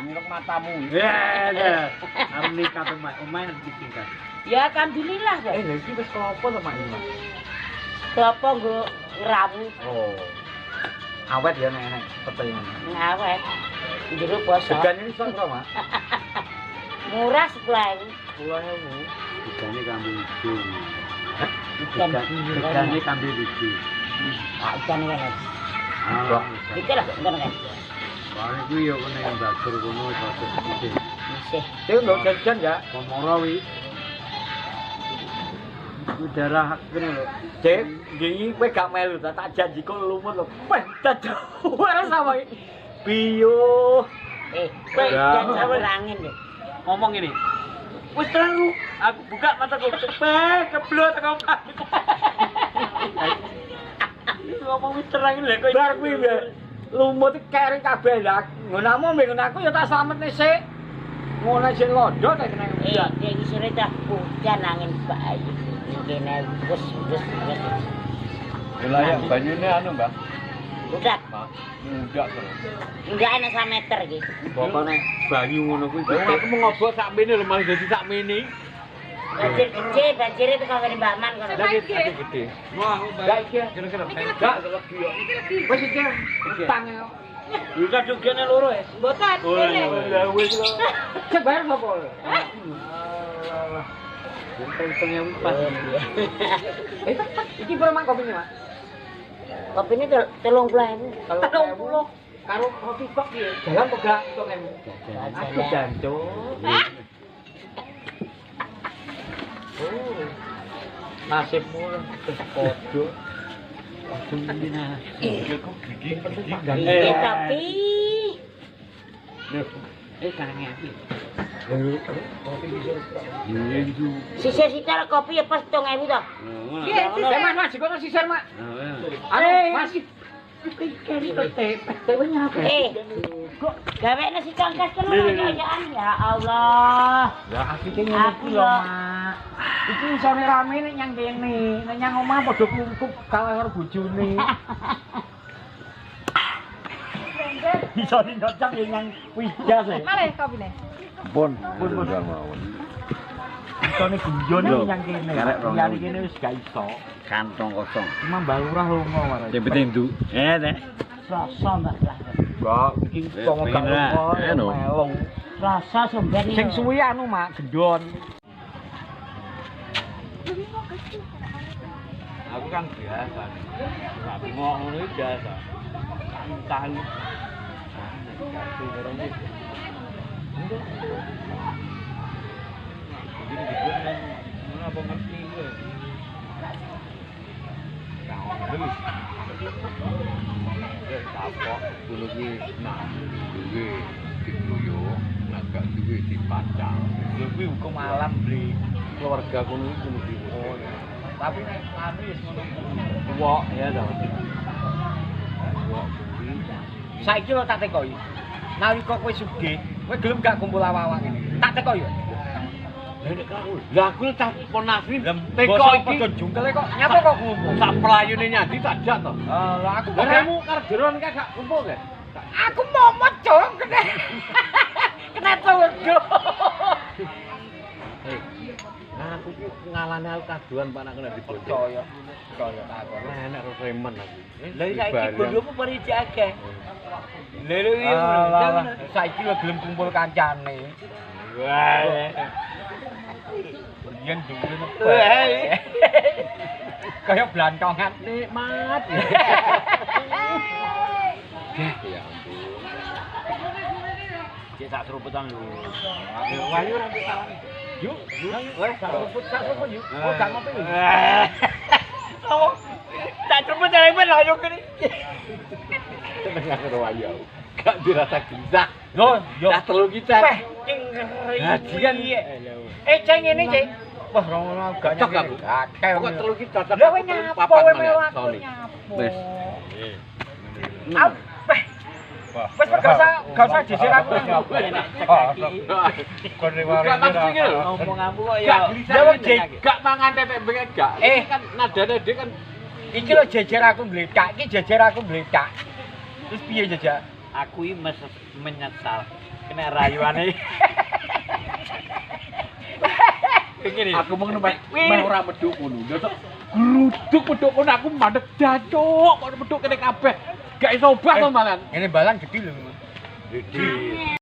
Nyiruk matamu. Ya. Arep nikah omah ditinggal. Ya alhamdulillah kok. Lha iki wis apa to Mak Ima? Apa nggo ngrawuh Oh. Awet ya nek petenan. ngawet. Jero poso. Degan ini sok ora, Mak? Murah 10.000. 10.000. Degane kambing iki. Ikan Degane kambing iki. Ah, ikan kan. Ah. Iki lah ikan kan. Soale kuwi yo kene bagur kono cocok iki. Isih. Iki lho jajan ya, Komoro wi. Ku darah kene lho. Cek, nggih kowe gak melu tak janji kok lumut lho. Wah, dadah. Ora sama iki. Piyo. Kowe Ya. jangan sawerangin lho. Ngomong ini. Wis terang lu, aku buka mataku. Keblot kok. Ngomong wis terang lho kok. Bar kuwi ya. Lumut iki kering kabeh lah. Ngonamu ming aku ya tak slametne sik. Ngono sing londo tak kena. Ya iki sore dah hujan angin bayi. Kene wis. Lah ya banyune anu, Mbak. Udah, Mudak terus. enggak enak 1 meter iki. Pokoknya banyu ngono kuwi. Aku mau ngobot sak mene lho malah dadi sak mene. Banjir gede, banjir itu kawin Mbak Man kono. Lagi gede. Wah, Enggak iki. kira-kira. Enggak lagi yo. Wis iki utang yo. Bisa jogene loro ya. Mboten, Oh, ya wis lho. Cek bayar sapa? Teng-tengnya pas. Iki piro mang kopine, Mak? Kopi ini 30.000. Kalau karo roti kok piye? Jalan kok gak untuk nemu. Aku jancuk. Oh. Nasibmu wis padha. Aduh nah. Kok gigi Tapi Kangen aku. sisir-sisir kopi ya pas 7.000 toh. Mas, Mas, kono sisir, Mak. Anu, Mas. Keri tete nyapa. Kok gawene si cangkas kono kayaan ya Allah. Lah asike ngene iki lho, Mak. Iki isone rame nek nyang kene, nek nyang omah padha klungkup kalah karo bojone. Iso nyocok ya nyang wijas e. Malih kopine. Pun. Pun. Isone guyon iki nyang kene. Liyane kene wis gak iso. Kantong kosong. Cuma Mbak Lurah lunga wae. Yang penting du. Teh. Rasa mbak lah. Enggak, iki kok gak lunga. Melong. Rasa sumber Sing suwi anu, Mak, gendon. Aku kan biasa. Tapi mau ngono iki biasa. Tahan. Jadi dibuat kan apa ngerti gue. Kapok kulo ki nah duwe dikluyo nek gak duwe dipacang. Lho kuwi hukum alam, Bre. Keluarga kulo iki kulo diwon. Tapi nek anu wis ngono. Wok ya to. Wok kuwi Saiki lho tak tekoki. Nalika kowe sugih, kowe gelem gak kumpul awak-awak ngene. Tak tekoki yo. Lah aku cah ponasri Teko teko iki iki jungkele kok nyapa kok kumpul. sak pelayune nyadi tak jak to. Lah aku kok Kamu karo jeron kae gak kumpul kae. aku momot cong kena. Kena togo. Nah aku ki ngalane aku kaduan Pak nak kena dibondo. Percaya. Percaya tak kok. Nah enak karo remen aku. Lah saiki bondomu bari akeh. Lha iki saiki lho gelem kumpul kancane. Wah. Yen dulu kayak blantongan nikmat. Ya ampun. Cek sak seruputan lho. Wayu ora salah. Yuk, wes sak seruput yuk. Oh, gak ngopi lho. Oh, tak seruput jare lho yo kene. Tenang karo wayu. Gak dirasa gelisah. Yo, Dah telu kita. Hajian ceng ngene, Cek. Wah, rono gak Cocok nyampe. aku. Akeh. Pokok telu kita cocok. Lah kowe nyapo Papat kowe mangan, melu Sony. nyapo. Wes. Wes gak usah jejer aku. Kon Gak maksud iki lho. Ngomong aku kok Gak ya. gelisah. Gak mangan tetek bengen gak. Kan nadane dhek kan Iki lho jejer aku mblecak, iki jejer aku mblecak. Terus piye jejak? Aku ini menyesal kena rayuane. Begini. Aku mau nembak ora medhuk ngono. Ndok gruduk medhuk kono aku mandeg dacuk kok medhuk kene kabeh. Gak iso obah to malan. Ini balang gede lho. Gede.